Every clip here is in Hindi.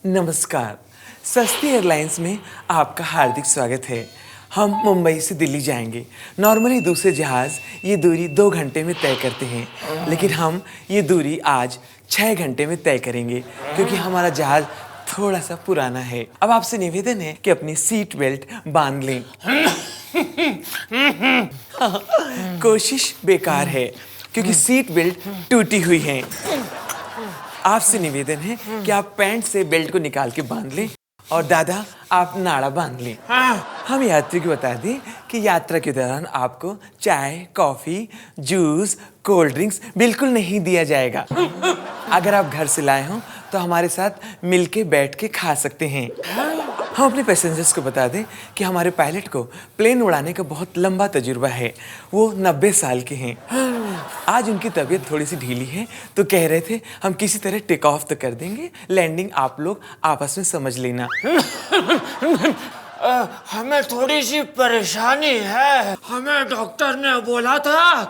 नमस्कार। सस्ती एयरलाइंस में आपका हार्दिक स्वागत है। हम मुंबई से दिल्ली जाएंगे। नॉर्मली दूसरे जहाज़ ये दूरी 2 घंटे में तय करते हैं, लेकिन हम ये दूरी आज 6 घंटे में तय करेंगे क्योंकि हमारा जहाज़ थोड़ा सा पुराना है। अब आपसे निवेदन है कि अपनी सीट बेल्ट बांध लें। कोशिश बेकार है क्योंकि सीट बेल्ट टूटी हुई है। आपसे निवेदन है कि आप पैंट से बेल्ट को निकाल के बांध लें और दादा आप नाड़ा बांध लें। हम यात्री को बता दें कि यात्रा के दौरान आपको चाय, कॉफी, जूस, कोल्ड ड्रिंक्स बिल्कुल नहीं दिया जाएगा। अगर आप घर से लाए हों तो हमारे साथ मिलके बैठ के खा सकते हैं। हम अपने पैसेंजर्स को बता दें कि हमारे पायलट को प्लेन उड़ाने का बहुत लंबा तजुर्बा है। वो 90 साल के हैं। आज उनकी तबीयत थोड़ी सी ढीली है तो कह रहे थे हम किसी तरह टेक ऑफ तो कर देंगे, लैंडिंग आप लोग आपस में समझ लेना। हमें थोड़ी सी परेशानी है। हमें डॉक्टर ने बोला था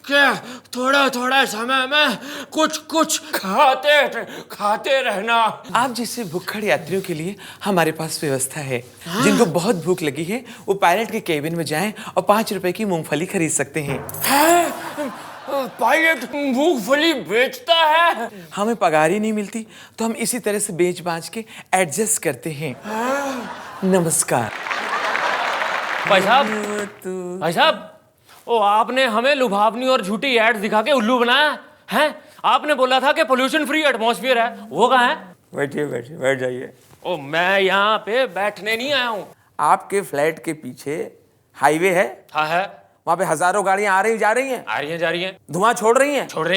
कि थोड़ा थोड़ा समय में कुछ कुछ खाते रहना। आप जैसे भूखड़ यात्रियों के लिए हमारे पास व्यवस्था है। जिनको बहुत भूख लगी है वो पायलट के केबिन में जाएं और 5 रुपए की मूंगफली खरीद सकते हैं। पायलट मूंगफली बेचता है? हमें पगार ही नहीं मिलती तो हम इसी तरह से बेच बाच के एडजस्ट करते हैं। नमस्कार। भाई साहब, ओ आपने हमें लुभावनी और झूठी एड्स दिखा के उल्लू बनाया है। आपने बोला था कि पोल्यूशन फ्री एटमॉस्फेयर है, वो कहाँ है? बैठिए बैठ जाइए। ओ मैं यहाँ पे बैठने नहीं आया हूँ। आपके फ्लैट के पीछे हाईवे है। हाँ है। वहाँ पे हजारों गाड़ियां आ रही जा रही हैं। आ रही हैं, जा रही हैं। धुआं छोड़ रही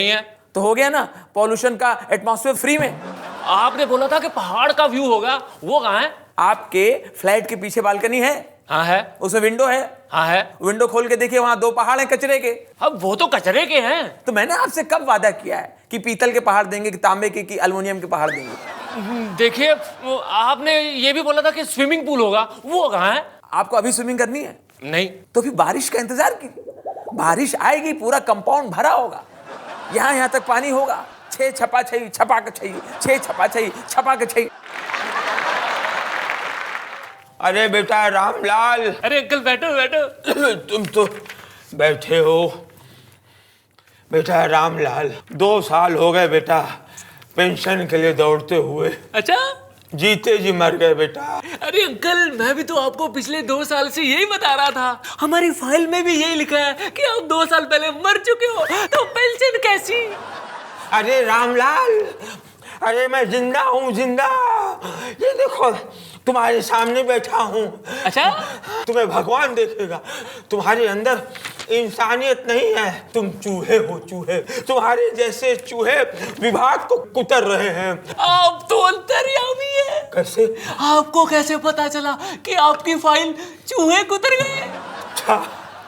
हैं। तो हो गया ना पॉल्यूशन का एटमॉस्फेयर फ्री में। आपने बोला था कि पहाड़ का व्यू होगा, वो कहाँ है? आपके फ्लैट के पीछे बालकनी है। हाँ है। उसमें विंडो है। हाँ है। विंडो खोल के देखिए, वहां 2 पहाड़ हैं कचरे के। अब वो तो कचरे के हैं। तो मैंने आपसे कब वादा किया है कि पीतल के पहाड़ देंगे, कि तांबे के, कि एल्युमिनियम के पहाड़ देंगे? देखिए, आपने ये भी बोला था कि स्विमिंग पूल होगा, वो कहाँ है? आपको अभी स्विमिंग करनी है? नहीं। तो फिर बारिश का इंतजार कीजिए। बारिश आएगी, पूरा कंपाउंड भरा होगा, यहाँ तक पानी होगा। 6 छपा छई छपा के छई, 6 छपा छई छपा के छई। अरे बेटा रामलाल। अरे अंकल बैठो। तुम तो बैठे हो। बेटा रामलाल, 2 साल हो गए बेटा पेंशन के लिए दौड़ते हुए। अच्छा? जीते जी मर गए बेटा। अरे अंकल, मैं भी तो आपको पिछले 2 साल से यही बता रहा था। हमारी फाइल में भी यही लिखा है कि आप 2 साल पहले मर चुके हो, तो पेंशन कैसी? अरे रामलाल, अरे मैं जिंदा हूँ, जिंदा। ये देखो तुम्हारे सामने बैठा हूँ। अच्छा? तुम्हें भगवान देखेगा। तुम्हारे अंदर इंसानियत नहीं है, तुम चूहे हो, चूहे। तुम्हारे जैसे चूहे विभाग को कुतर रहे हैं। आप तो अंतर्यामी है। कैसे? आपको कैसे पता चला कि आपकी फाइल चूहे कुतर गए?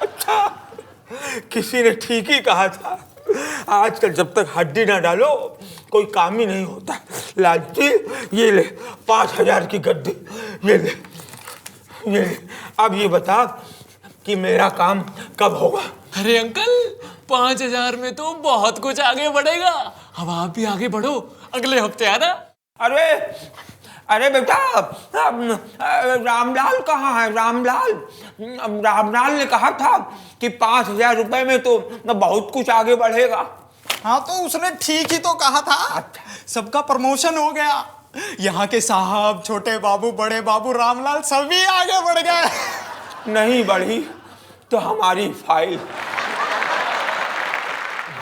अच्छा, किसी ने ठीक ही कहा था। आजकल जब तक हड्डी ना डालो कोई काम ही नहीं होता। लालची, ये ले 5000 की गद्दी, ये ले। अब ये बता कि मेरा काम कब होगा? अरे अंकल, 5000 में तो बहुत कुछ आगे बढ़ेगा। अब आप भी आगे बढ़ो, अगले हफ्ते आना। अरे बेटा, रामलाल कहाँ है? रामलाल ने कहा था कि 5000 रुपए में तो बहुत कुछ आगे बढ़ेगा। हाँ तो उसने ठीक ही तो कहा था। सबका प्रमोशन हो गया। यहाँ के साहब, छोटे बाबू, बड़े बाबू, रामलाल सभी आगे बढ़ गए। नहीं बढ़ी तो हमारी फाइल।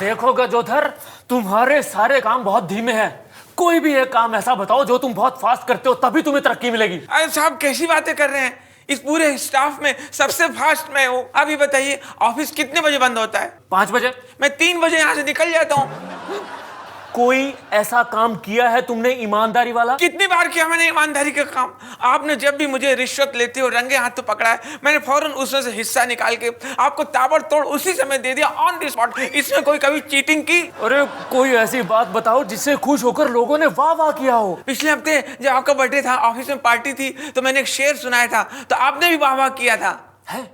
देखो गजोधर, तुम्हारे सारे काम बहुत धीमे हैं। कोई भी एक काम ऐसा बताओ जो तुम बहुत फास्ट करते हो, तभी तुम्हें तरक्की मिलेगी। अरे साहब, कैसी बातें कर रहे हैं? इस पूरे स्टाफ में सबसे फास्ट मैं हूँ। अभी बताइए ऑफिस कितने बजे बंद होता है? 5 बजे। मैं 3 बजे यहाँ से निकल जाता हूँ। कोई ऐसा काम किया है तुमने ईमानदारी वाला? कितनी बार किया मैंने ईमानदारी का काम। आपने जब भी मुझे रिश्वत लेते हो रंगे हाथ तो पकड़ा है, मैंने फौरन उसमें से हिस्सा निकाल के आपको ताबड़तोड़ उसी समय दे दिया, ऑन द स्पॉट। इसमें कोई कभी चीटिंग की? अरे कोई ऐसी बात बताओ जिससे खुश होकर लोगों ने वाह वाह किया हो। पिछले हफ्ते जब आपका बर्थडे था, ऑफिस में पार्टी थी, तो मैंने एक शेर सुनाया था, तो आपने भी वाह वाह किया था। है?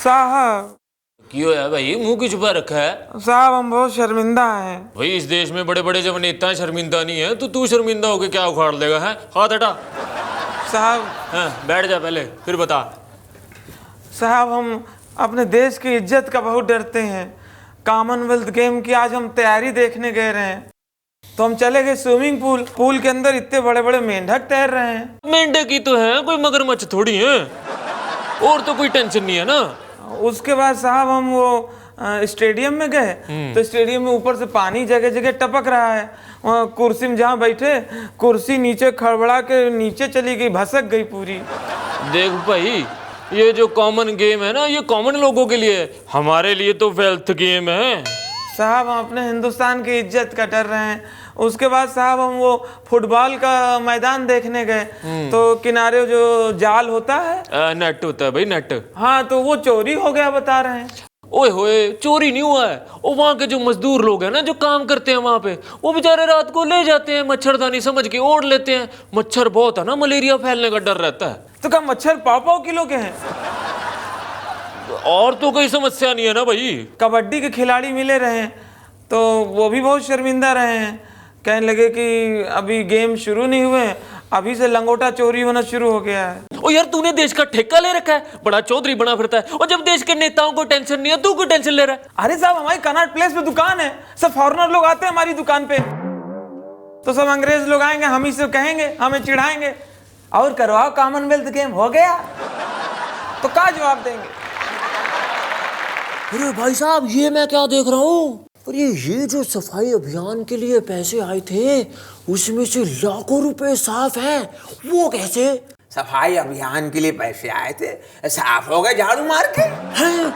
साहब क्यों है भाई, मुंह क्यों छुपा रखा है? साहब हम बहुत शर्मिंदा हैं। भाई इस देश में बड़े बड़े जब नेता शर्मिंदा नहीं है तो तू शर्मिंदा होके क्या उखाड़ लेगा? है हाथ हटा। साहब हाँ, बैठ जा पहले फिर बता। साहब हम अपने देश की इज्जत का बहुत डरते हैं। कॉमनवेल्थ गेम की आज हम तैयारी देखने गए रहे हैं, तो हम चले गए स्विमिंग पूल के अंदर इतने बड़े बड़े मेंढक तैर रहे हैं। मेंढक की तो है, कोई मगरमच्छ थोड़ी है। और तो कोई टेंशन नहीं है ना। उसके बाद साहब हम वो स्टेडियम में गए, तो स्टेडियम में ऊपर से पानी जगह जगह टपक रहा है। वहाँ कुर्सी में जहाँ बैठे, कुर्सी नीचे खड़बड़ा के नीचे चली गई, भसक गई पूरी। देख भाई, ये जो कॉमन गेम है ना, ये कॉमन लोगों के लिए है, हमारे लिए तो वेल्थ गेम है। साहब हम अपने हिंदुस्तान की इज्जत का डर रहे हैं। उसके बाद साहब हम वो फुटबॉल का मैदान देखने गए, तो किनारे जो जाल होता है, नेट होता है भाई, नेट। हाँ, तो वो चोरी हो गया बता रहे हैं। ओए होए, चोरी नहीं हुआ है। वो वहाँ के जो मजदूर लोग हैं ना, जो काम करते हैं वहाँ पे, वो बेचारे रात को ले जाते हैं, मच्छरदानी समझ के ओढ़ लेते हैं। मच्छर बहुत है ना, मलेरिया फैलने का डर रहता है। तो क्या मच्छर पाव किलो के हैं? और तो कोई समस्या नहीं है ना भाई। कबड्डी के खिलाड़ी मिले रहे, तो वो भी बहुत शर्मिंदा रहे हैं। कहने लगे कि अभी गेम शुरू नहीं हुए, अभी से लंगोटा चोरी होना शुरू हो गया है। ओ यार, तूने देश का ठेका ले रखा है, बड़ा चौधरी बना फिरता है। और जब देश के नेताओं को टेंशन नहीं है, तू क्यों टेंशन ले रहा है? अरे साहब, हमारी कनॉट प्लेस पे दुकान है, सब फॉरेनर लोग आते हैं हमारी दुकान पे, तो सब अंग्रेज लोग आएंगे, हम ही से कहेंगे, हमें चिढ़ाएंगे, और करवाओ कॉमनवेल्थ गेम हो गया, तो क्या जवाब देंगे? अरे भाई साहब, ये मैं क्या देख रहा हूँ? और ये जो सफाई अभियान के लिए पैसे आए थे, उसमें से लाखों रुपए साफ हैं, वो कैसे? सफाई अभियान के लिए पैसे आए थे, साफ हो गए झाड़ू मार के। हैं?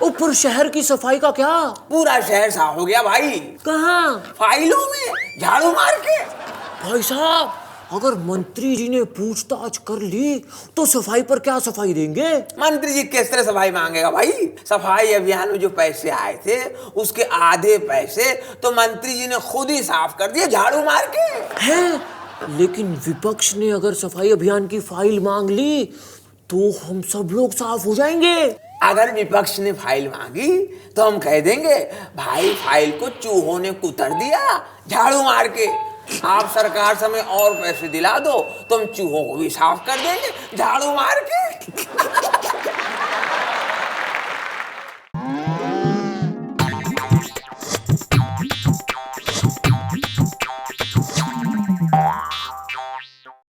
ऊपर शहर की सफाई का क्या? पूरा शहर साफ हो गया भाई। कहाँ? फाइलों में झाड़ू मार के। भाई साहब, अगर मंत्री जी ने पूछताछ कर ली तो सफाई पर क्या सफाई देंगे? मंत्री जी किस तरह सफाई मांगेगा भाई? सफाई अभियान में जो पैसे आए थे, उसके आधे पैसे तो मंत्री जी ने खुद ही साफ कर दिए झाड़ू मार के। हैं? लेकिन विपक्ष ने अगर सफाई अभियान की फाइल मांग ली तो हम सब लोग साफ हो जाएंगे। अगर विपक्ष ने फाइल मांगी तो हम कह देंगे, भाई फाइल को चूहों ने कुतर दिया झाड़ू मार के, आप सरकार समय और पैसे दिला दो तो हम चूहों को भी साफ कर देंगे झाड़ू मार के।